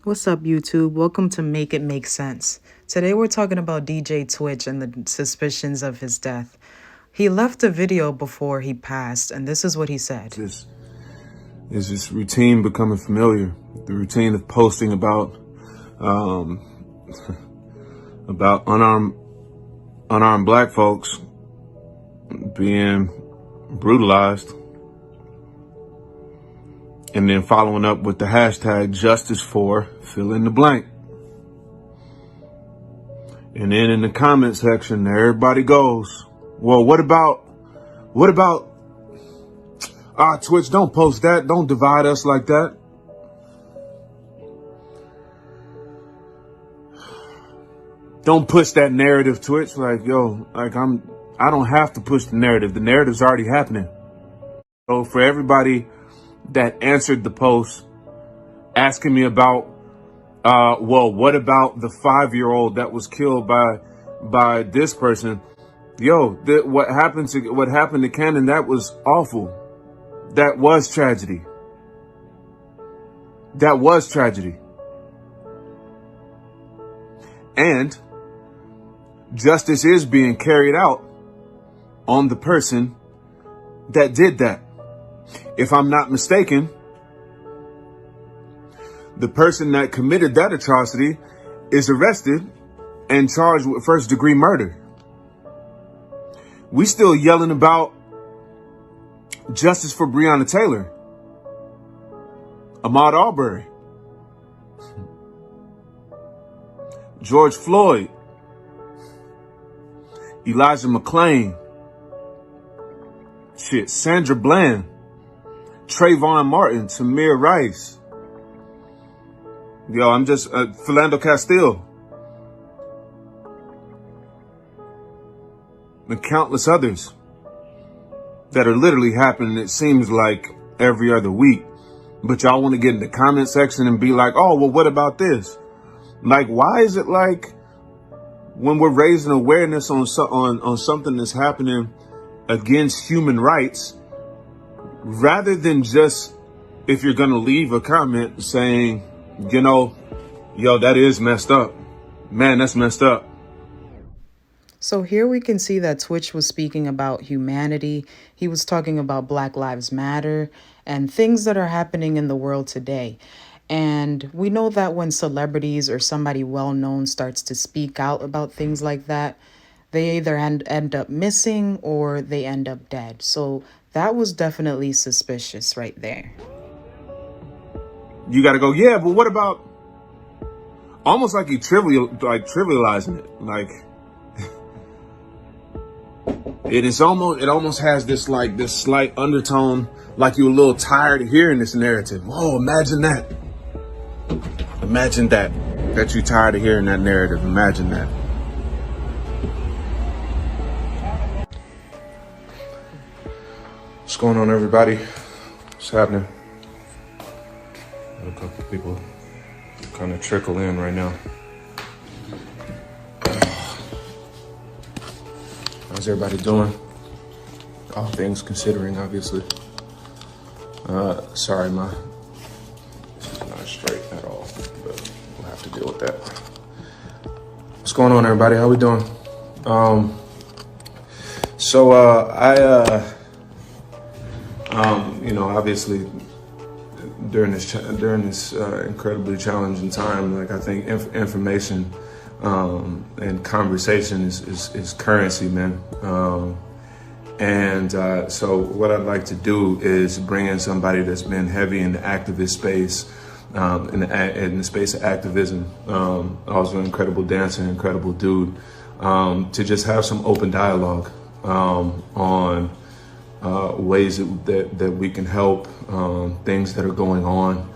What's up, YouTube? Welcome to Make It Make Sense. Today we're talking about DJ Twitch and the suspicions of his death. He left a video before he passed, and this is what he said. Is this routine becoming familiar? The routine of posting about about unarmed black folks being brutalized, and then following up with the hashtag justice for fill in the blank. And then in the comment section, everybody goes, well, what about, Twitch, don't post that. Don't divide us like that. Don't push that narrative, Twitch. I don't have to push the narrative. The narrative's already happening. So for everybody that answered the post asking me about, what about the 5-year-old that was killed by this person? What happened to Cannon, that was awful. That was tragedy. That was tragedy. And justice is being carried out on the person that did that. If I'm not mistaken, the person that committed that atrocity is arrested and charged with first-degree murder. We still yelling about justice for Breonna Taylor, Ahmaud Arbery, George Floyd, Elijah McClain, Sandra Bland, Trayvon Martin, Tamir Rice. I'm just, Philando Castile. And countless others that are literally happening, it seems like, every other week. But y'all want to get in the comment section and be like, oh, well, what about this? Like, why is it like when we're raising awareness on something that's happening against human rights, rather than just, if you're going to leave a comment saying, that is messed up. Man, that's messed up. So here we can see that Twitch was speaking about humanity. He was talking about Black Lives Matter and things that are happening in the world today. And we know that when celebrities or somebody well-known starts to speak out about things like that, they either end up missing or they end up dead. So that was definitely suspicious right there. You got to go, yeah, but what about, almost like he trivializing it. Like, it almost has this slight undertone, like you're a little tired of hearing this narrative. Whoa, imagine that. Imagine that you're tired of hearing that narrative. Imagine that. What's going on, everybody? What's happening? Got a couple of people kind of trickle in right now. How's everybody doing? All things considering, obviously. Sorry, this is not straight at all, but we'll have to deal with that. What's going on, everybody? How we doing? Obviously, during this incredibly challenging time, I think information and conversation is currency, man. So what I'd like to do is bring in somebody that's been heavy in the activist space, in the space of activism, also an incredible dancer, incredible dude, to just have some open dialogue on ways that we can help, things that are going on.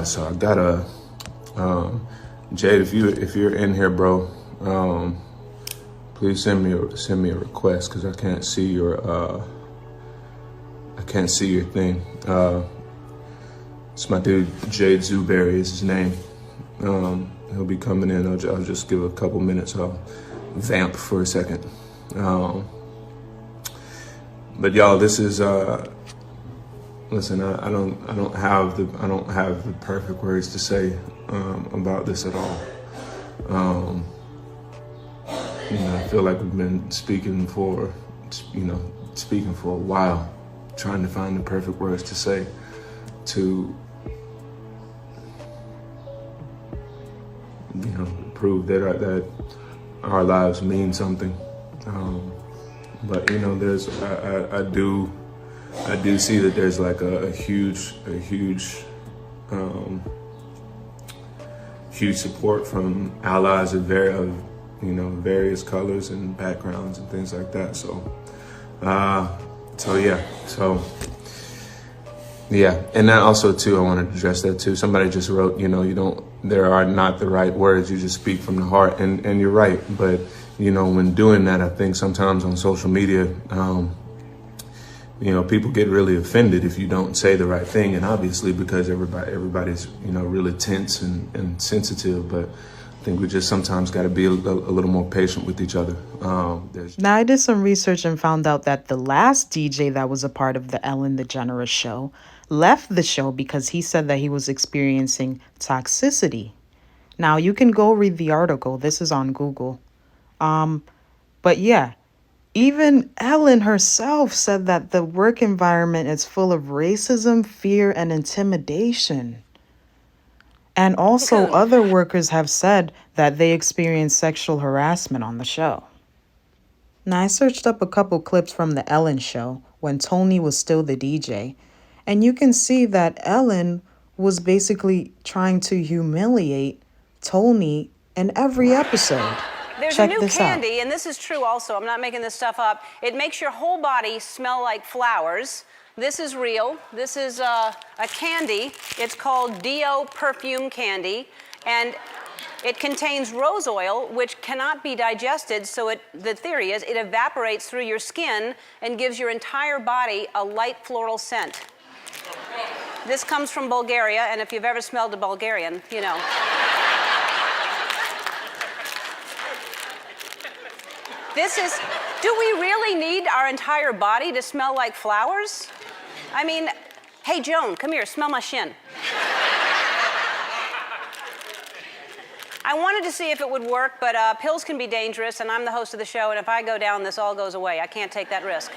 So I got Jade, if you're in here, bro, please send me a request, because I can't see your thing. It's my dude Jade Zuberry is his name. He'll be coming in. I'll just give a couple minutes. I'll vamp for a second. But y'all, this is listen, I don't have the perfect words to say about this at all. I feel like we've been speaking for a while, trying to find the perfect words to say to, prove that our lives mean something. But there's I do see that there's like a huge support from allies of various colors and backgrounds and things like that. And that also too, I wanted to address that too. Somebody just wrote, there are not the right words, you just speak from the heart, and you're right. But when doing that, I think sometimes on social media, people get really offended if you don't say the right thing, and obviously because everybody's really tense and sensitive. But I think we just sometimes got to be a little more patient with each other. Now, I did some research and found out that the last DJ that was a part of the Ellen DeGeneres show left the show because he said that he was experiencing toxicity. Now, you can go read the article. This is on Google. But yeah, even Ellen herself said that the work environment is full of racism, fear, and intimidation. And also, other workers have said that they experienced sexual harassment on the show. Now, I searched up a couple clips from the Ellen show when Tony was still the DJ, and you can see that Ellen was basically trying to humiliate Tony in every episode. There's Check a new this candy, out. and this is true also. I'm not making this stuff up. It makes your whole body smell like flowers. This is real. This is a candy. It's called Dio Perfume Candy, and it contains rose oil, which cannot be digested, so the theory is it evaporates through your skin and gives your entire body a light floral scent. This comes from Bulgaria, and if you've ever smelled a Bulgarian, you know. Do we really need our entire body to smell like flowers? I mean, hey, Joan, come here, smell my shin. I wanted to see if it would work, but pills can be dangerous, and I'm the host of the show, and if I go down, this all goes away. I can't take that risk.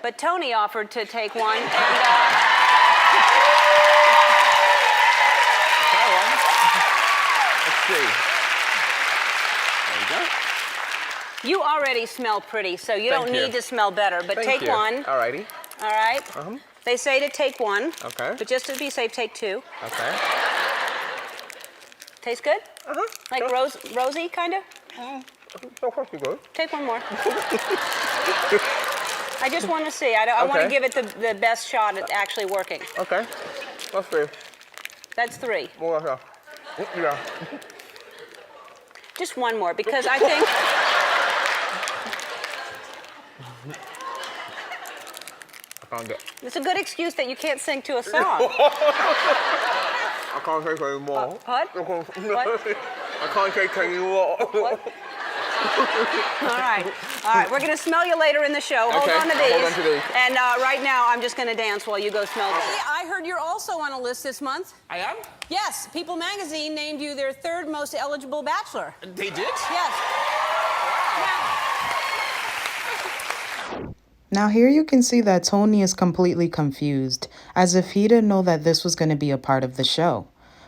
But Tony offered to take one, and... Let's see. There you go. You already smell pretty, so you don't need to smell better, but take one. All righty. All right? They say to take one. Okay. But just to be safe, take two. Okay. Tastes good? Like rosy, kind of? So far, so good. Take one more. I just want to see. I want to give it the best shot at actually working. Okay. That's three. That's three. More, yeah. Just one more, because I think... I can't get... It's a good excuse that you can't sing to a song. I can't take anymore. What? What? I can't take anymore. What? All right. We're going to smell you later in the show. Hold on to these. Hold on to these. And right now, I'm just going to dance while you go smell them. I heard you're also on a list this month. I am? Yes. People Magazine named you their third most eligible bachelor. They did? Yes. Now here you can see that Tony is completely confused, as if he didn't know that this was going to be a part of the show.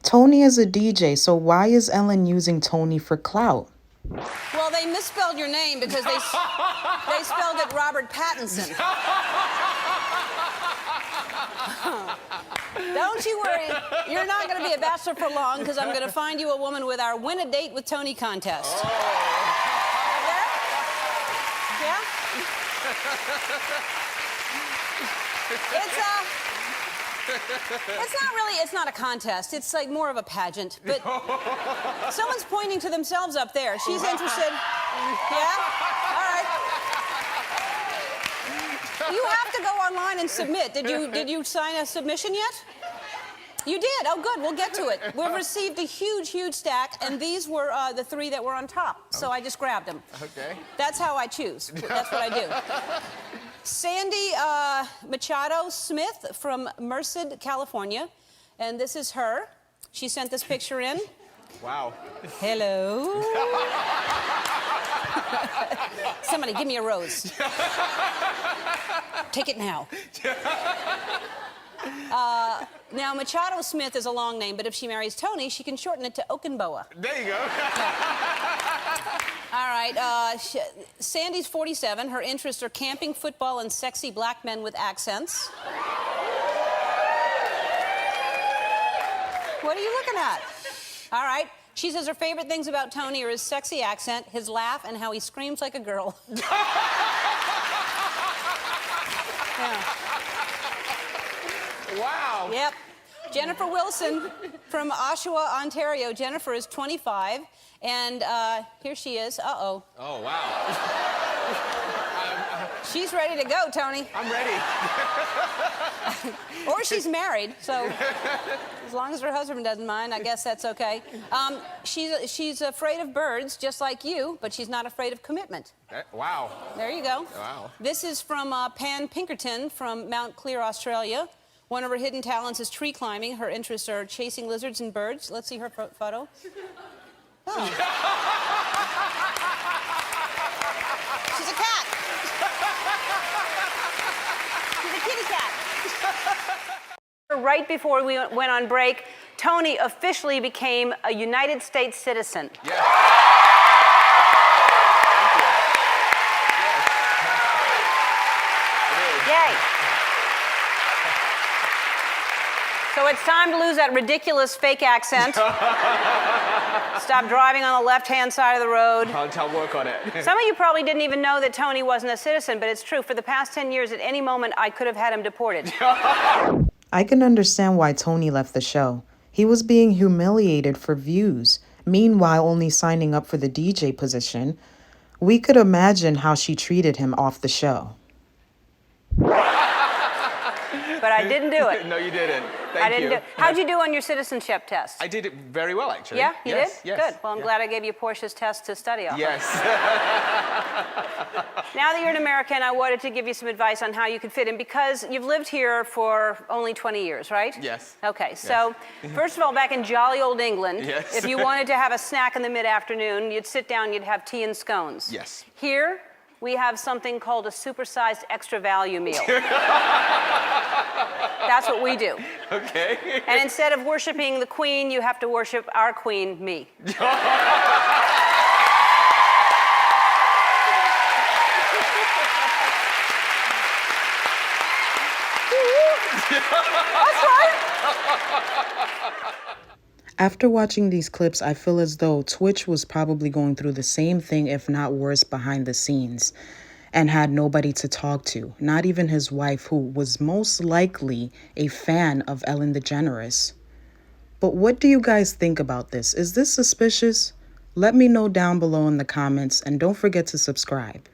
Tony is a DJ, so why is Ellen using Tony for clout? Well, they misspelled your name because they spelled it Robert Pattinson. Don't you worry. You're not going to be a bachelor for long because I'm going to find you a woman with our Win a Date with Tony contest. Yeah? It's not a contest. It's like more of a pageant. But someone's pointing to themselves up there. She's interested. Yeah? All right. You have to go online and submit. Did you sign a submission yet? You did? Oh, good. We'll get to it. We've received a huge, huge stack, and these were the three that were on top. So I just grabbed them. Okay. That's how I choose. That's what I do. Sandy Machado Smith from Merced, California. And this is her. She sent this picture in. Wow. Hello. Somebody give me a rose. Take it now. Now, Machado Smith is a long name, but if she marries Tony, she can shorten it to Okenboa. There you go. All right. Sandy's 47. Her interests are camping, football, and sexy black men with accents. What are you looking at? All right. She says her favorite things about Tony are his sexy accent, his laugh, and how he screams like a girl. Yeah. Wow. Yep. Jennifer Wilson from Oshawa, Ontario. Jennifer is 25, and here she is. Uh-oh. Oh, wow. She's ready to go, Tony. I'm ready. Or she's married, so as long as her husband doesn't mind, I guess that's okay. She's afraid of birds, just like you, but she's not afraid of commitment. Wow. There you go. Wow. This is from Pan Pinkerton from Mount Clear, Australia. One of her hidden talents is tree climbing. Her interests are chasing lizards and birds. Let's see her photo. Oh. She's a cat. She's a kitty cat. Right before we went on break, Tony officially became a United States citizen. Yeah. Yay. So it's time to lose that ridiculous fake accent. Stop driving on the left-hand side of the road. I'll work on it. Some of you probably didn't even know that Tony wasn't a citizen, but it's true. For the past 10 years, at any moment, I could have had him deported. I can understand why Tony left the show. He was being humiliated for views, meanwhile only signing up for the DJ position. We could imagine how she treated him off the show. But I didn't do it. No, you didn't. Thank I didn't you. do it. How'd you do on your citizenship test? I did it very well, actually. Yeah, you Yes, did? yes, Good. Well, I'm yeah. glad I gave you Portia's test to study off. Yes. Now that you're an American, I wanted to give you some advice on how you could fit in, because you've lived here for only 20 years, right? Yes. Okay, so first of all, back in jolly old England, Yes. if you wanted to have a snack in the mid-afternoon, you'd sit down, you'd have tea and scones. Yes. Here, we have something called a supersized extra value meal. That's what we do. Okay. And instead of worshiping the queen, you have to worship our queen, me. That's right. After watching these clips, I feel as though Twitch was probably going through the same thing, if not worse, behind the scenes, and had nobody to talk to, not even his wife, who was most likely a fan of Ellen DeGeneres. But what do you guys think about this? Is this suspicious? Let me know down below in the comments, and don't forget to subscribe.